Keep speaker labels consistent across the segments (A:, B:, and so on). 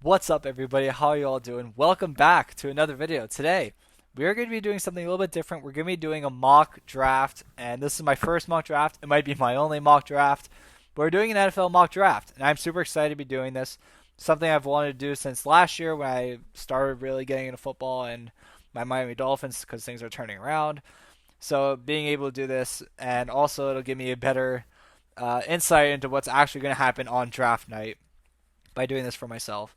A: What's up, everybody? How are you all doing? Welcome back to another video. Today, we are going to be doing something a little bit different. We're going to be doing a mock draft, and this is my first mock draft. It might be my only mock draft, but we're doing an NFL mock draft, and I'm super excited to be doing this. Something I've wanted to do since last year when I started really getting into football and my Miami Dolphins because things are turning around. So being able to do this, and also it'll give me a better insight into what's actually going to happen on draft night by doing this for myself.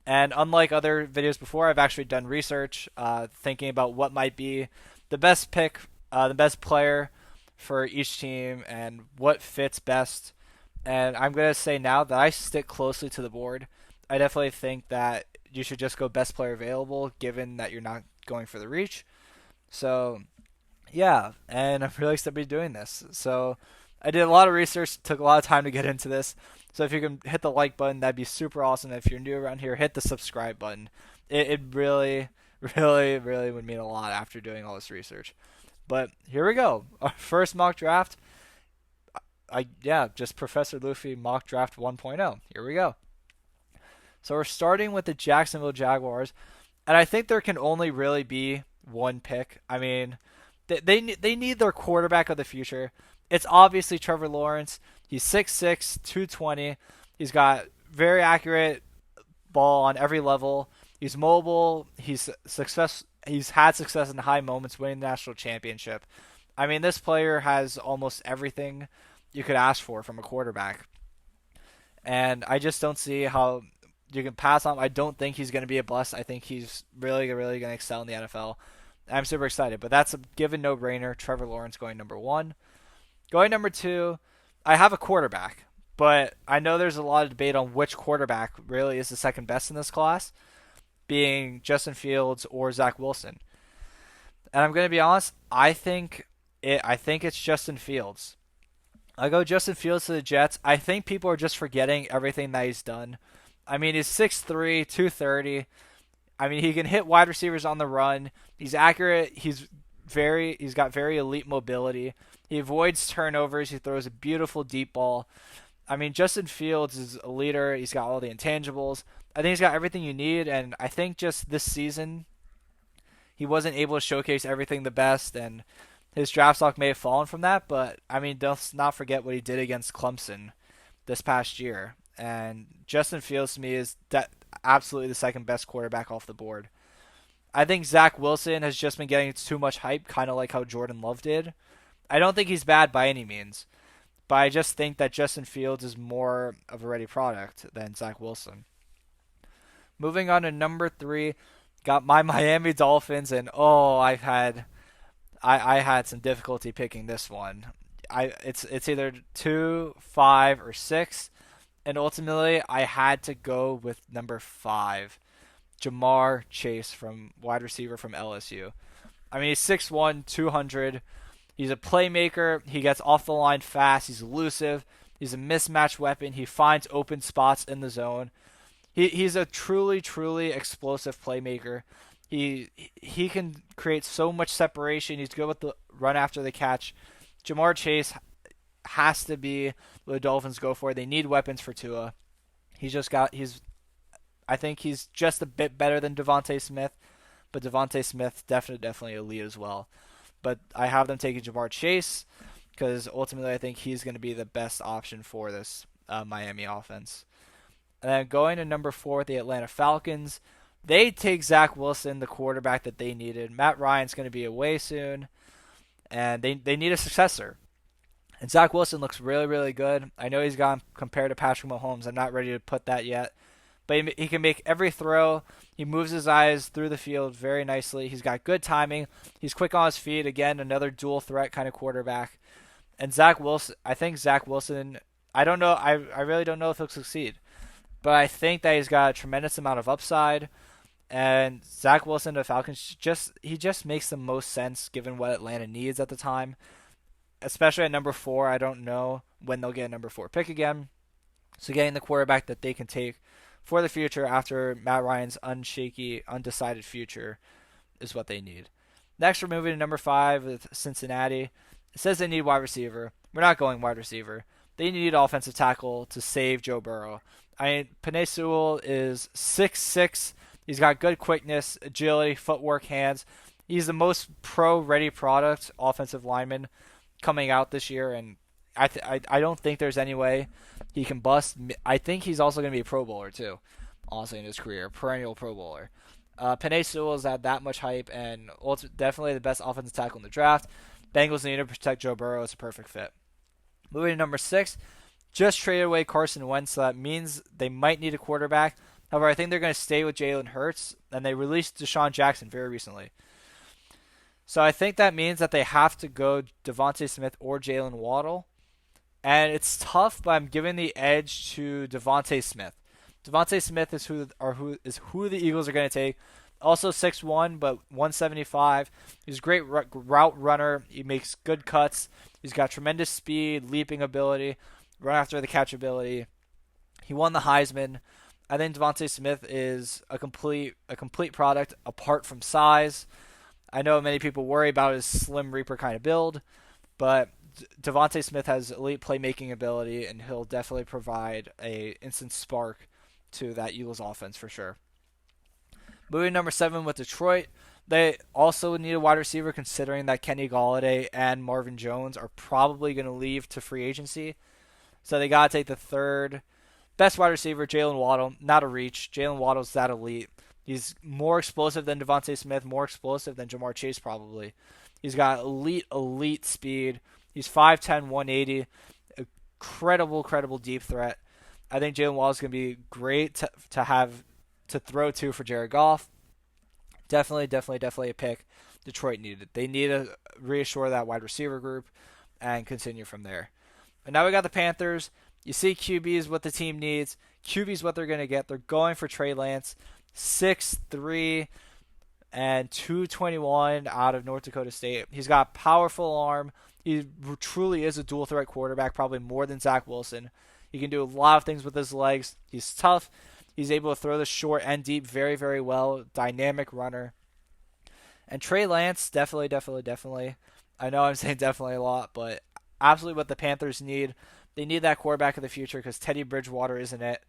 A: And unlike other videos before, I've actually done research, thinking about what might be the best pick, the best player for each team, and what fits best. And I'm going to say now that I stick closely to the board. I definitely think that you should just go best player available, given that you're not going for the reach. So, yeah, and I'm really excited to be doing this. So, I did a lot of research, took a lot of time to get into this. So if you can hit the like button, that'd be super awesome. If you're new around here, hit the subscribe button. It really, really would mean a lot after doing all this research. But here we go. Our first mock draft. Just Professor Luffy mock draft 1.0. Here we go. So we're starting with the Jacksonville Jaguars, and I think there can only really be one pick. I mean, they need their quarterback of the future. It's obviously Trevor Lawrence. He's 6'6", 220. He's got very accurate ball on every level. He's mobile. He's had success in high moments, winning the national championship. I mean, this player has almost everything you could ask for from a quarterback, and I just don't see how you can pass on him. I don't think he's going to be a bust. I think he's really going to excel in the NFL. I'm super excited, but that's a given no-brainer. Trevor Lawrence going number one. Going number two, I have a quarterback, but I know there's a lot of debate on which quarterback really is the second best in this class, being Justin Fields or Zach Wilson. And I'm going to be honest, I think it's Justin Fields. I go Justin Fields to the Jets. I think people are just forgetting everything that he's done. I mean, he's 6'3", 230. I mean, he can hit wide receivers on the run. He's accurate. He's got very elite mobility. He avoids turnovers. He throws a beautiful deep ball. I mean, Justin Fields is a leader. He's got all the intangibles. I think he's got everything you need, and I think just this season he wasn't able to showcase everything the best, and his draft stock may have fallen from that, but I mean, don't not forget what he did against Clemson this past year. And Justin Fields to me is absolutely the second best quarterback off the board. I think Zach Wilson has just been getting too much hype, kind of like how Jordan Love did. I don't think he's bad by any means, but I just think that Justin Fields is more of a ready product than Zach Wilson. Moving on to number three, got my Miami Dolphins, and I had some difficulty picking this one. It's either 2, 5, or 6, and ultimately I had to go with number 5, Jamar Chase, from wide receiver from LSU. I mean, he's 6'1", 200. He's a playmaker. He gets off the line fast. He's elusive. He's a mismatch weapon. He finds open spots in the zone. He's a truly explosive playmaker. He can create so much separation. He's good with the run after the catch. Jamar Chase has to be what the Dolphins go for. They need weapons for Tua. I think he's just a bit better than Devontae Smith, but Devontae Smith definitely elite as well. But I have them taking Jamar Chase because ultimately I think he's going to be the best option for this Miami offense. And then going to number 4, the Atlanta Falcons. They take Zach Wilson, the quarterback that they needed. Matt Ryan's going to be away soon, and they need a successor. And Zach Wilson looks really good. I know he's gone compared to Patrick Mahomes. I'm not ready to put that yet. But he can make every throw. He moves his eyes through the field very nicely. He's got good timing. He's quick on his feet. Again, another dual threat kind of quarterback. And I think Zach Wilson, I don't know. I really don't know if he'll succeed. But I think that he's got a tremendous amount of upside. And Zach Wilson to Falcons, he just makes the most sense given what Atlanta needs at the time. Especially at number 4, I don't know when they'll get a number 4 pick again. So getting the quarterback that they can take for the future after Matt Ryan's undecided future is what they need. Next, we're moving to number 5 with Cincinnati. It says they need wide receiver. We're not going wide receiver. They need offensive tackle to save Joe Burrow. Penei Sewell is 6'6". He's got good quickness, agility, footwork, hands. He's the most pro-ready product offensive lineman coming out this year, and I don't think there's any way he can bust. I think he's also going to be a Pro Bowler too, honestly, in his career, perennial Pro Bowler. Penei Sewell has had that much hype, and definitely the best offensive tackle in the draft. Bengals need to protect Joe Burrow. It's a perfect fit. Moving to number 6, just traded away Carson Wentz, so that means they might need a quarterback. However, I think they're going to stay with Jalen Hurts, and they released Deshaun Jackson very recently. So I think that means that they have to go Devontae Smith or Jalen Waddle. And it's tough, but I'm giving the edge to Devontae Smith. Devontae Smith is who the Eagles are going to take. Also 6'1", but 175. He's a great route runner. He makes good cuts. He's got tremendous speed, leaping ability, run after the catch ability. He won the Heisman. I think Devontae Smith is a complete product apart from size. I know many people worry about his Slim Reaper kind of build, but Devontae Smith has elite playmaking ability, and he'll definitely provide a instant spark to that Eagles offense for sure. Moving number 7 with Detroit, they also need a wide receiver considering that Kenny Golladay and Marvin Jones are probably going to leave to free agency. So they got to take the third best wide receiver, Jalen Waddle. Not a reach. Jalen Waddle's that elite. He's more explosive than Devontae Smith, more explosive than Jamar Chase probably. He's got elite speed. He's 5'10", 180. Credible deep threat. I think Jalen Waddle's going to be great to throw to for Jared Goff. Definitely a pick Detroit needed. They need to reassure that wide receiver group and continue from there. And now we got the Panthers. You see QB is what the team needs. QB is what they're going to get. They're going for Trey Lance. 6'3" and 221 out of North Dakota State. He's got powerful arm. He truly is a dual threat quarterback, probably more than Zach Wilson. He can do a lot of things with his legs. He's tough. He's able to throw the short and deep very well. Dynamic runner. And Trey Lance, definitely. I know I'm saying definitely a lot, but absolutely what the Panthers need. They need that quarterback of the future because Teddy Bridgewater isn't it.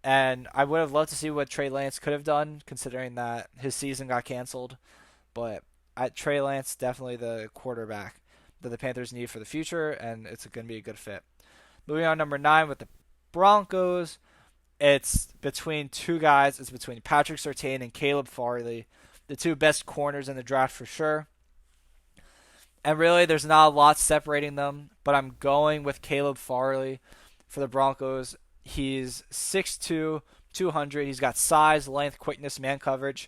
A: And I would have loved to see what Trey Lance could have done, considering that his season got canceled. But Trey Lance, definitely the quarterback that the Panthers need for the future, and it's going to be a good fit. Moving on, number 9 with the Broncos. It's between two guys. It's between Patrick Surtain and Caleb Farley, the two best corners in the draft for sure. And really, there's not a lot separating them, but I'm going with Caleb Farley for the Broncos. He's 6'2", 200. He's got size, length, quickness, man coverage.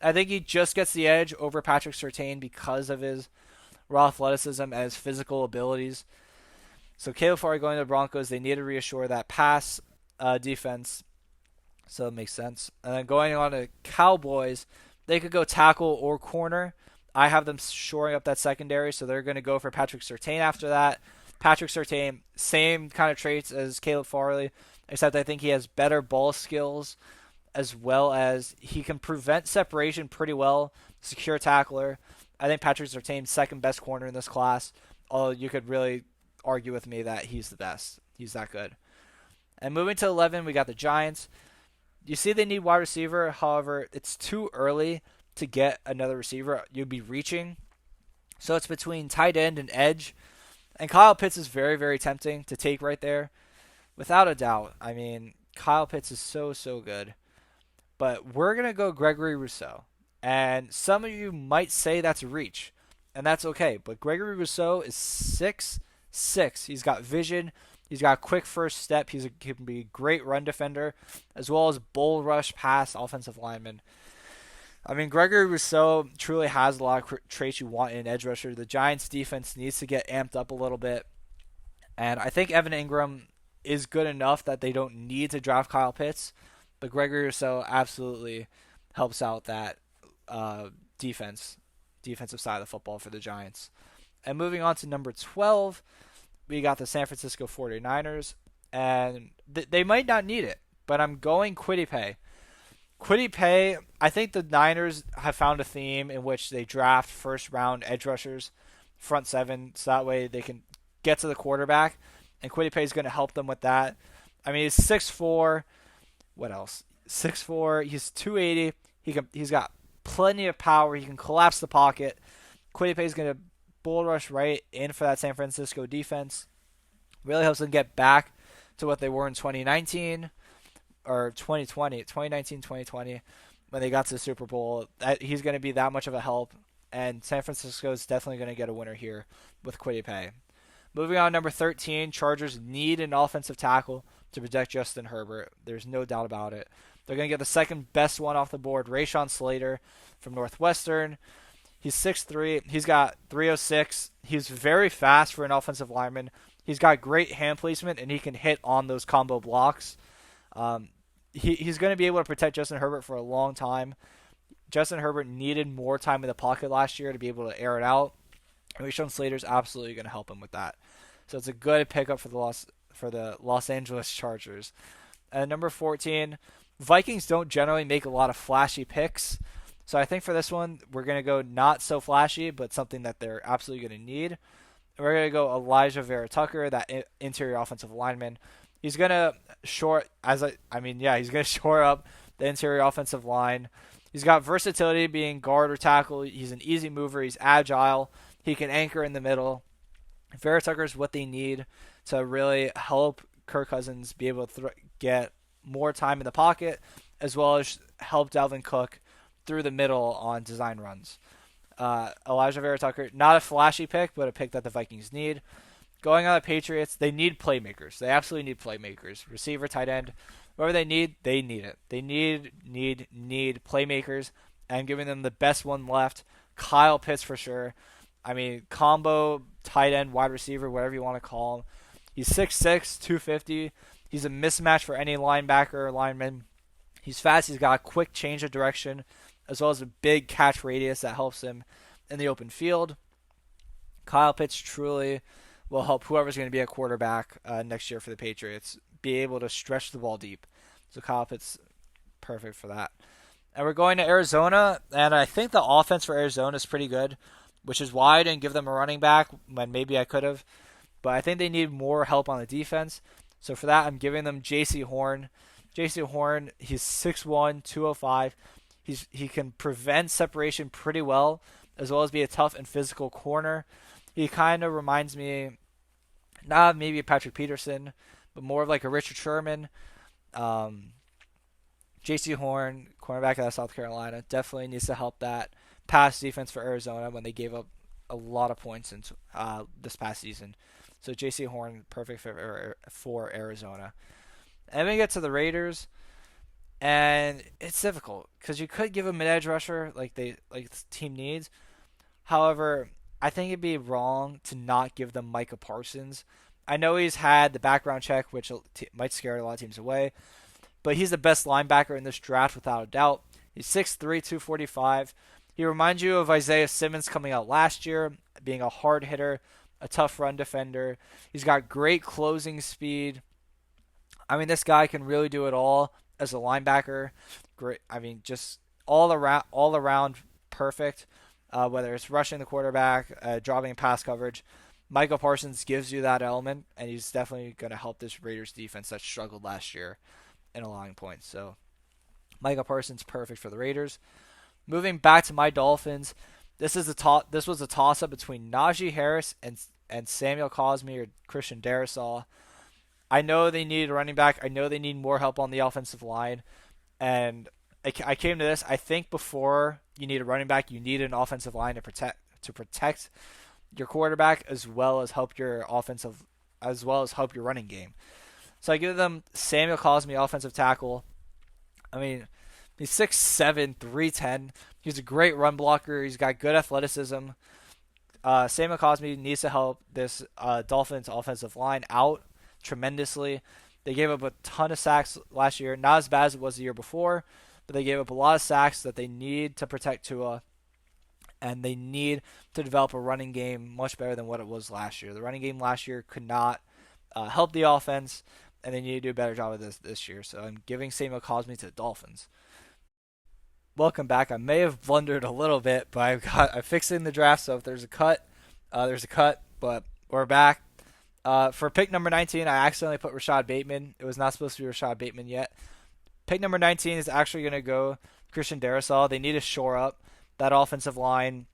A: I think he just gets the edge over Patrick Surtain because of his raw athleticism and his physical abilities. So Caleb Farley going to the Broncos. They need to reassure that pass defense. So it makes sense. And then going on to Cowboys, they could go tackle or corner. I have them shoring up that secondary, so they're going to go for Patrick Surtain after that. Patrick Surtain, same kind of traits as Caleb Farley, except I think he has better ball skills as well as he can prevent separation pretty well, secure tackler. I think Patrick Surtain's second best corner in this class, although you could really argue with me that he's the best. He's that good. And moving to 11, we got the Giants. You see they need wide receiver. However, it's too early to get another receiver. You'd be reaching. So it's between tight end and edge. And Kyle Pitts is very tempting to take right there. Without a doubt. I mean, Kyle Pitts is so good. But we're going to go Gregory Rousseau. And some of you might say that's a reach. And that's okay. But Gregory Rousseau is 6'6". He's got vision. He's got a quick first step. He can be a great run defender, as well as bull rush pass offensive lineman. I mean, Gregory Rousseau truly has a lot of traits you want in an edge rusher. The Giants' defense needs to get amped up a little bit. And I think Evan Ingram is good enough that they don't need to draft Kyle Pitts. But Gregory Rousseau absolutely helps out that defensive side of the football for the Giants. And moving on to number 12, we got the San Francisco 49ers. And they might not need it, but I'm going Kwity Paye. Kwity Paye, I think the Niners have found a theme in which they draft first-round edge rushers, front seven, so that way they can get to the quarterback. And Kwity Paye is going to help them with that. I mean, he's 6'4", What else? 6'4". He's 280. He's got plenty of power. He can collapse the pocket. Kwity Paye is going to bull rush right in for that San Francisco defense. Really helps them get back to what they were in 2019 or 2020, 2019, 2020 when they got to the Super Bowl. He's going to be that much of a help, and San Francisco is definitely going to get a winner here with Kwity Paye. Moving on, number 13, Chargers need an offensive tackle to protect Justin Herbert. There's no doubt about it. They're going to get the second best one off the board, Rashawn Slater from Northwestern. He's 6'3". He's got 306. He's very fast for an offensive lineman. He's got great hand placement, and he can hit on those combo blocks. He's going to be able to protect Justin Herbert for a long time. Justin Herbert needed more time in the pocket last year to be able to air it out. Rashawn Slater's absolutely going to help him with that. So it's a good pickup for the Los Angeles Chargers. And number 14, Vikings don't generally make a lot of flashy picks. So I think for this one, we're going to go not so flashy, but something that they're absolutely going to need. And we're going to go Elijah Vera Tucker, that interior offensive lineman. He's going to he's going to shore up the interior offensive line. He's got versatility being guard or tackle. He's an easy mover. He's agile. He can anchor in the middle. Vera Tucker is what they need to really help Kirk Cousins be able to get more time in the pocket, as well as help Dalvin Cook through the middle on design runs. Elijah Vera Tucker, not a flashy pick, but a pick that the Vikings need. Going on the Patriots, they need playmakers. They absolutely need playmakers. Receiver, tight end, whatever they need it. They need playmakers, and giving them the best one left, Kyle Pitts for sure. I mean, combo, tight end, wide receiver, whatever you want to call him. He's 6'6", 250. He's a mismatch for any linebacker or lineman. He's fast. He's got a quick change of direction, as well as a big catch radius that helps him in the open field. Kyle Pitts truly will help whoever's going to be a quarterback next year for the Patriots be able to stretch the ball deep. So Kyle Pitts, perfect for that. And we're going to Arizona, and I think the offense for Arizona is pretty good, which is why I didn't give them a running back when maybe I could have. But I think they need more help on the defense. So for that, I'm giving them J.C. Horn. J.C. Horn, he's 6'1", 205. He can prevent separation pretty well as be a tough and physical corner. He kind of reminds me, not maybe a Patrick Peterson, but more of like a Richard Sherman. J.C. Horn, cornerback out of South Carolina, definitely needs to help that pass defense for Arizona when they gave up a lot of points in this past season. So J.C. Horn, perfect for Arizona. And then we get to the Raiders, and it's difficult because you could give them an edge rusher like the team needs. However, I think it'd be wrong to not give them Micah Parsons. I know he's had the background check, which might scare a lot of teams away, but he's the best linebacker in this draft without a doubt. He's 6'3", 245. He reminds you of Isaiah Simmons coming out last year, being a hard hitter, a tough run defender. He's got great closing speed. I mean, this guy can really do it all as a linebacker. Great. I mean, just all around perfect. Whether it's rushing the quarterback, dropping pass coverage, Micah Parsons gives you that element, and he's definitely going to help this Raiders defense that struggled last year in allowing points. So, Micah Parsons perfect for the Raiders. Moving back to my Dolphins, this was a toss-up between Najee Harris and Samuel Cosmi or Christian Darrisaw. I know they need a running back. I know they need more help on the offensive line. And I came to this. I think before you need a running back, you need an offensive line to protect your quarterback as well as help your running game. So I give them Samuel Cosmi, offensive tackle. I mean, he's 6'7", 310. He's a great run blocker. He's got good athleticism. Samuel Cosmi needs to help this Dolphins offensive line out tremendously. They gave up a ton of sacks last year. Not as bad as it was the year before, but they gave up a lot of sacks that they need to protect Tua, and they need to develop a running game much better than what it was last year. The running game last year could not help the offense, and they need to do a better job of this year. So I'm giving Samuel Cosmi to the Dolphins. Welcome back. I may have blundered a little bit, but I'm fixing the draft, so if there's a cut, there's a cut, but we're back. For pick number 19, I accidentally put Rashad Bateman. It was not supposed to be Rashad Bateman yet. Pick number 19 is actually going to go Christian Darrisaw. They need to shore up that offensive line,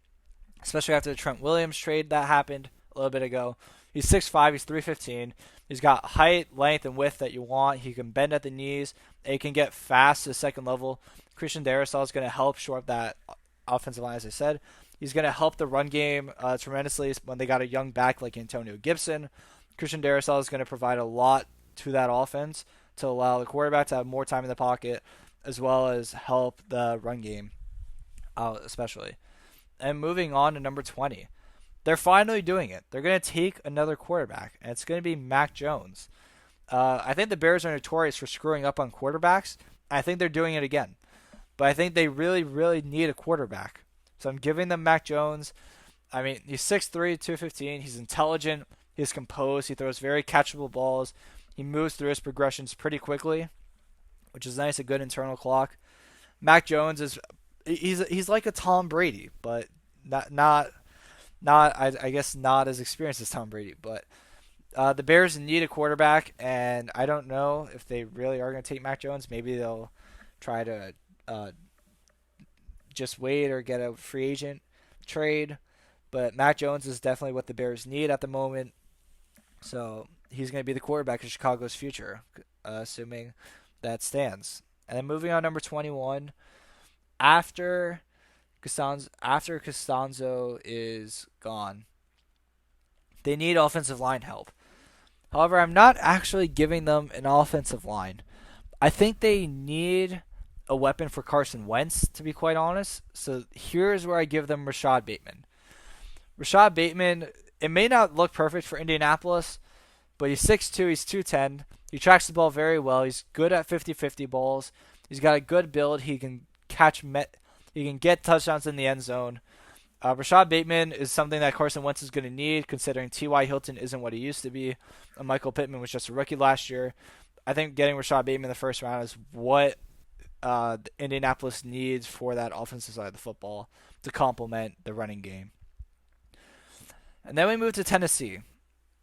A: especially after the Trent Williams trade that happened a little bit ago. He's 6'5", he's 315. He's got height, length, and width that you want. He can bend at the knees. And he can get fast to the second level. Christian Darrisaw is going to help shore up that offensive line, as I said. He's going to help the run game tremendously when they got a young back like Antonio Gibson. Christian Darrisaw is going to provide a lot to that offense to allow the quarterback to have more time in the pocket, as well as help the run game out especially. And moving on to number 20. They're finally doing it. They're going to take another quarterback, and it's going to be Mac Jones. I think the Bears are notorious for screwing up on quarterbacks. I think they're doing it again. But I think they really, really need a quarterback. So I'm giving them Mac Jones. I mean, he's 6'3", 215. He's intelligent. He's composed. He throws very catchable balls. He moves through his progressions pretty quickly, which is nice, a good internal clock. Mac Jones he's like a Tom Brady, but not I guess not as experienced as Tom Brady. But the Bears need a quarterback, and I don't know if they really are going to take Mac Jones. Maybe they'll try to just wait or get a free agent trade. But Mac Jones is definitely what the Bears need at the moment. So he's going to be the quarterback of Chicago's future, assuming that stands. And then moving on, number 21. After Costanzo is gone, they need offensive line help. However, I'm not actually giving them an offensive line. I think they need a weapon for Carson Wentz, to be quite honest. So here's where I give them Rashad Bateman. Rashad Bateman, it may not look perfect for Indianapolis, but he's 6'2", he's 210. He tracks the ball very well. He's good at 50-50 balls. He's got a good build. He can he can get touchdowns in the end zone. Rashad Bateman is something that Carson Wentz is going to need, considering T.Y. Hilton isn't what he used to be. Michael Pittman was just a rookie last year. I think getting Rashad Bateman in the first round is what Indianapolis needs for that offensive side of the football to complement the running game. And then we move to Tennessee.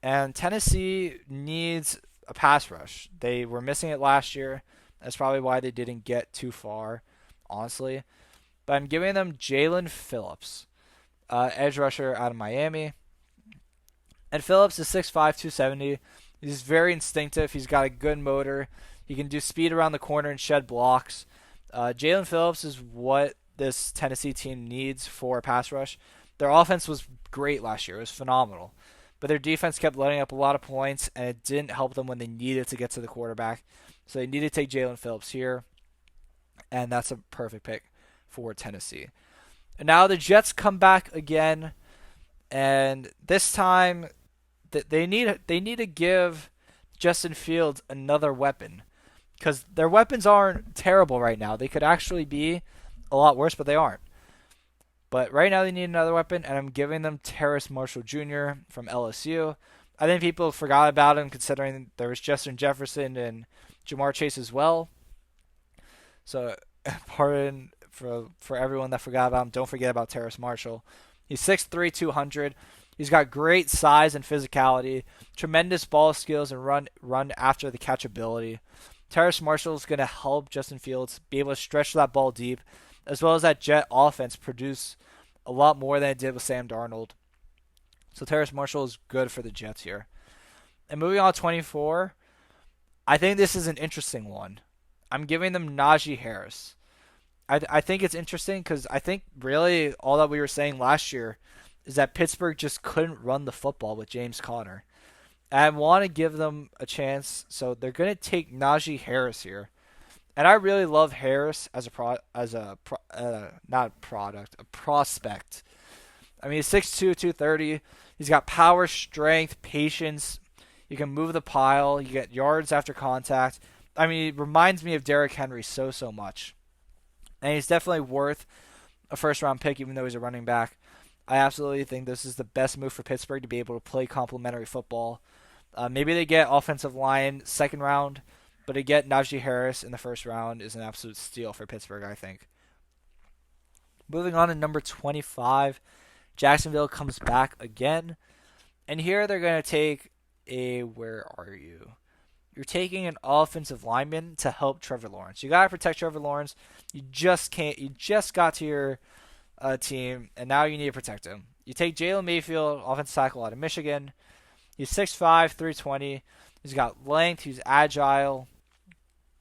A: And Tennessee needs a pass rush. They were missing it last year. That's probably why they didn't get too far, honestly. But I'm giving them Jalen Phillips, edge rusher out of Miami. And Phillips is 6'5", 270. He's very instinctive. He's got a good motor. He can do speed around the corner and shed blocks. Jalen Phillips is what this Tennessee team needs for a pass rush. Their offense was great last year. It was phenomenal. But their defense kept letting up a lot of points, and it didn't help them when they needed to get to the quarterback. So they needed to take Jalen Phillips here, and that's a perfect pick for Tennessee. And now the Jets come back again, and this time they need to give Justin Fields another weapon, because their weapons aren't terrible right now. They could actually be a lot worse, but they aren't. But right now they need another weapon, and I'm giving them Terrace Marshall Jr. from LSU. I think people forgot about him, considering there was Justin Jefferson and Jamar Chase as well. So, pardon for everyone that forgot about him. Don't forget about Terrace Marshall. He's 6'3", 200. He's got great size and physicality, tremendous ball skills, and run after the catch ability. Terrace Marshall is going to help Justin Fields be able to stretch that ball deep, as well as that Jet offense produce a lot more than it did with Sam Darnold. So Terrace Marshall is good for the Jets here. And moving on to 24, I think this is an interesting one. I'm giving them Najee Harris. I think it's interesting because I think really all that we were saying last year is that Pittsburgh just couldn't run the football with James Conner. And I want to give them a chance, so they're going to take Najee Harris here. And I really love Harris as a prospect. I mean, he's 6'2", 230. He's got power, strength, patience. You can move the pile. You get yards after contact. I mean, he reminds me of Derrick Henry so much. And he's definitely worth a first-round pick, even though he's a running back. I absolutely think this is the best move for Pittsburgh to be able to play complementary football. Maybe they get offensive line second round, but to get Najee Harris in the first round is an absolute steal for Pittsburgh, I think. Moving on to number 25, Jacksonville comes back again. And here they're going to take where are you? you're taking an offensive lineman to help Trevor Lawrence. You gotta protect Trevor Lawrence. You just can't. You just got to your team, and now you need to protect him. You take Jalen Mayfield, offensive tackle out of Michigan. He's 6'5", 320. He's got length. He's agile.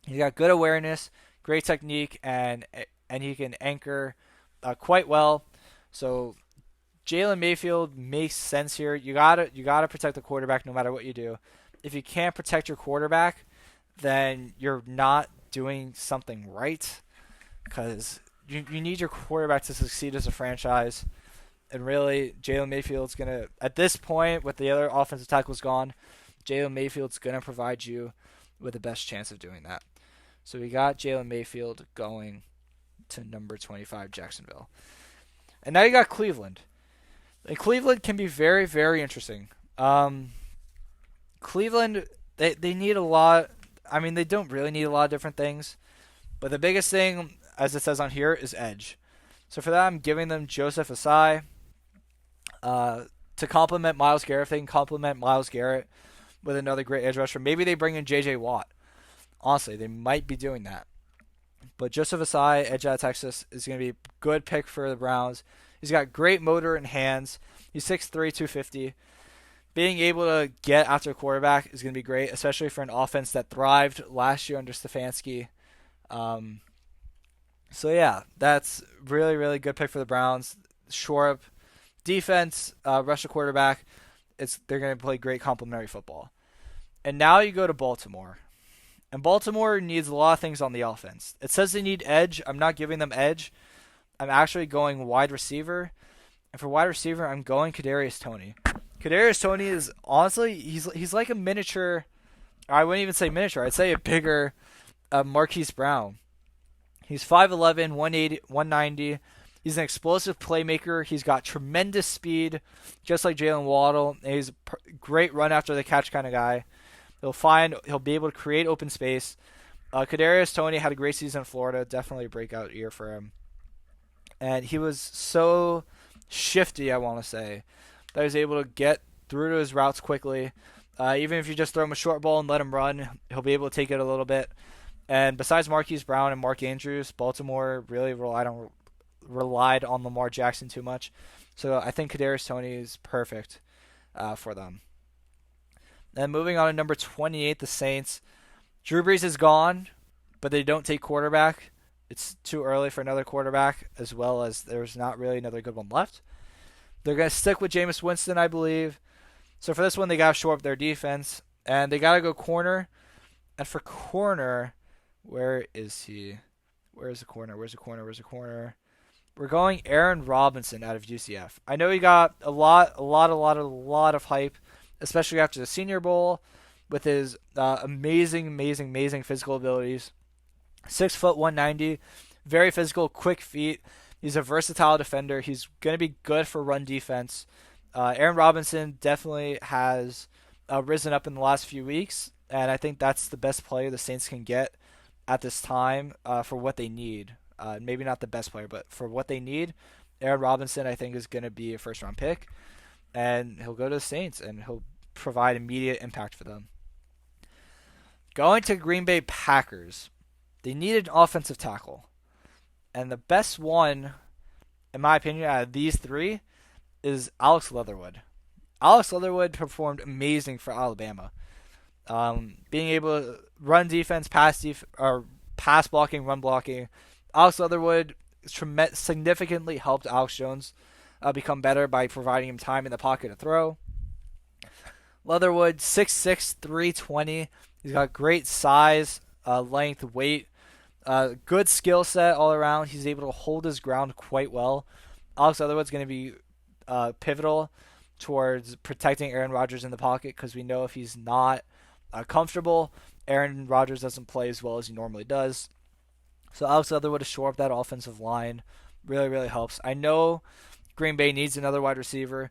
A: He's got good awareness, great technique, and he can anchor quite well. So Jalen Mayfield makes sense here. You gotta protect the quarterback no matter what you do. If you can't protect your quarterback, then you're not doing something right, because you need your quarterback to succeed as a franchise. And really, Jalen Mayfield's going to, at this point, with the other offensive tackles gone, Jalen Mayfield's going to provide you with the best chance of doing that. So we got Jalen Mayfield going to number 25, Jacksonville. And now you got Cleveland. And Cleveland can be very, very interesting. Cleveland, they need a lot. I mean, they don't really need a lot of different things. But the biggest thing, as it says on here, is edge. So for that, I'm giving them Joseph Asai. To complement Myles Garrett, if they can complement Myles Garrett with another great edge rusher, maybe they bring in J.J. Watt. Honestly, they might be doing that. But Joseph Asai, edge out of Texas, is going to be a good pick for the Browns. He's got great motor and hands. He's 6'3", 250. Being able to get after a quarterback is going to be great, especially for an offense that thrived last year under Stefanski. So yeah, that's really, really good pick for the Browns. Shore up defense, rush the quarterback. They're going to play great complementary football. And now you go to Baltimore. And Baltimore needs a lot of things on the offense. It says they need edge. I'm not giving them edge. I'm actually going wide receiver. And for wide receiver, I'm going Kadarius Toney. Kadarius Toney is, honestly, he's like a miniature. I wouldn't even say miniature. I'd say a bigger Marquise Brown. He's 5'11", 190. He's an explosive playmaker. He's got tremendous speed, just like Jalen Waddle. And he's a great run after the catch kind of guy. He'll be able to create open space. Kadarius Toney had a great season in Florida. Definitely a breakout year for him. And he was so shifty, I want to say, that he was able to get through to his routes quickly. Even if you just throw him a short ball and let him run, he'll be able to take it a little bit. And besides Marquise Brown and Mark Andrews, Baltimore really relied on Lamar Jackson too much. So I think Kadarius Toney is perfect for them. Then moving on to number 28, the Saints. Drew Brees is gone, but they don't take quarterback. It's too early for another quarterback, as well as there's not really another good one left. They're going to stick with Jameis Winston, I believe. So for this one, they got to shore up their defense, and they got to go corner. And for corner, where is he? Where's the corner? We're going Aaron Robinson out of UCF. I know he got a lot of hype, especially after the Senior Bowl, with his amazing physical abilities. 6 foot 190, very physical, quick feet. He's a versatile defender. He's going to be good for run defense. Aaron Robinson definitely has risen up in the last few weeks, and I think that's the best player the Saints can get at this time for what they need. Maybe not the best player, but for what they need, Aaron Robinson, I think, is going to be a first-round pick, and he'll go to the Saints, and he'll provide immediate impact for them. Going to Green Bay Packers, they needed an offensive tackle, and the best one, in my opinion, out of these three is Alex Leatherwood. Alex Leatherwood performed amazing for Alabama. Being able to run defense, pass blocking, run blocking. Alex Leatherwood significantly helped Alex Jones become better by providing him time in the pocket to throw. Leatherwood, 6'6", 320. He's got great size, length, weight, good skill set all around. He's able to hold his ground quite well. Alex Leatherwood's going to be pivotal towards protecting Aaron Rodgers in the pocket, because we know if he's not comfortable, Aaron Rodgers doesn't play as well as he normally does. So Alex Leatherwood to shore up that offensive line really helps. I know Green Bay needs another wide receiver,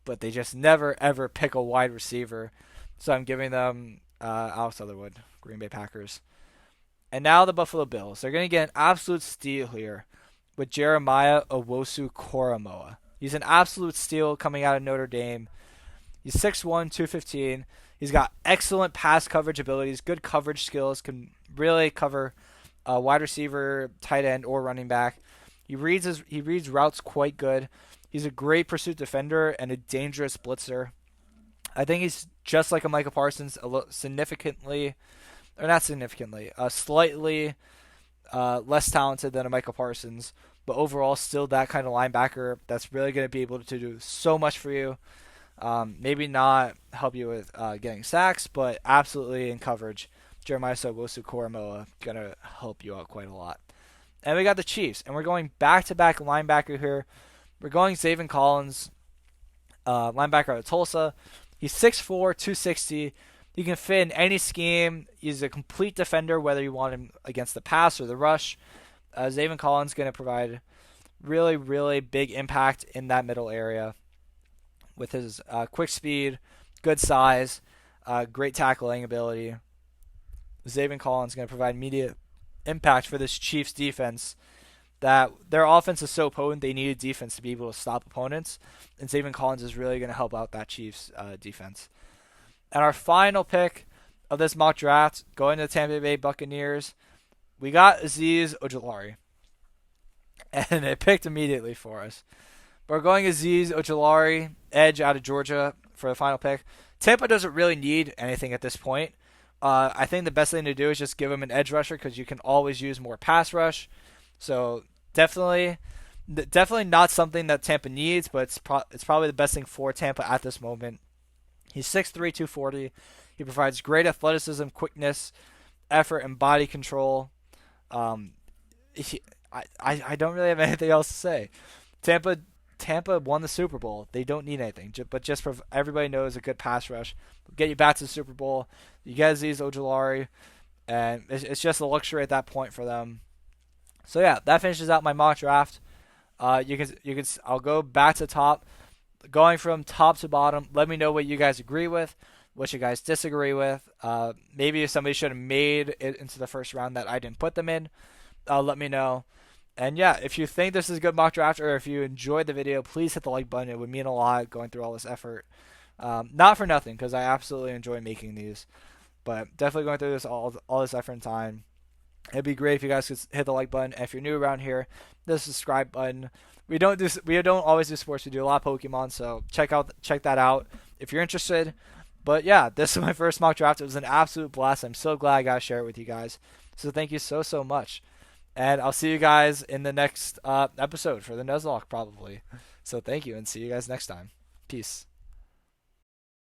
A: but they just never ever pick a wide receiver. So I'm giving them Alex Leatherwood, Green Bay Packers. And now the Buffalo Bills. They're going to get an absolute steal here with Jeremiah Owusu-Koramoah. He's an absolute steal coming out of Notre Dame. He's 6'1", 215. He's got excellent pass coverage abilities, good coverage skills, can really cover wide receiver, tight end, or running back. He reads routes quite good. He's a great pursuit defender and a dangerous blitzer. I think he's just like a Micah Parsons, slightly less talented than a Micah Parsons, but overall still that kind of linebacker that's really going to be able to do so much for you. Maybe not help you with getting sacks, but absolutely in coverage. Jeremiah Sobosu-Koromoa going to help you out quite a lot. And we got the Chiefs, and we're going back-to-back linebacker here. We're going Zaven Collins, linebacker out of Tulsa. He's 6'4", 260. He can fit in any scheme. He's a complete defender, whether you want him against the pass or the rush. Zaven Collins is going to provide really, really big impact in that middle area with his quick speed, good size, great tackling ability. Zaven Collins is going to provide immediate impact for this Chiefs defense. That their offense is so potent, they need a defense to be able to stop opponents, and Zaven Collins is really going to help out that Chiefs defense. And our final pick of this mock draft, going to the Tampa Bay Buccaneers, we got Azeez Ojulari, and it picked immediately for us. We're going Azeez Ojulari, edge out of Georgia for the final pick. Tampa doesn't really need anything at this point. I think the best thing to do is just give him an edge rusher because you can always use more pass rush. So definitely not something that Tampa needs, but it's probably the best thing for Tampa at this moment. He's 6'3", 240. He provides great athleticism, quickness, effort, and body control. I don't really have anything else to say. Tampa won the Super Bowl. They don't need anything, but just everybody knows a good pass rush will get you back to the Super Bowl. You get Azeez Ojulari, and it's just a luxury at that point for them. So yeah, that finishes out my mock draft. I'll go back to top, going from top to bottom. Let me know what you guys agree with, what you guys disagree with. Maybe if somebody should have made it into the first round that I didn't put them in, let me know. And yeah, if you think this is a good mock draft or if you enjoyed the video, please hit the like button. It would mean a lot going through all this effort. Not for nothing, because I absolutely enjoy making these, but definitely going through this all this effort and time. It'd be great if you guys could hit the like button. And if you're new around here, the subscribe button. We don't always do sports. We do a lot of Pokemon, so check that out if you're interested. But yeah, this is my first mock draft. It was an absolute blast. I'm so glad I got to share it with you guys. So thank you so much. And I'll see you guys in the next episode for the Nuzlocke probably. So thank you, and see you guys next time. Peace.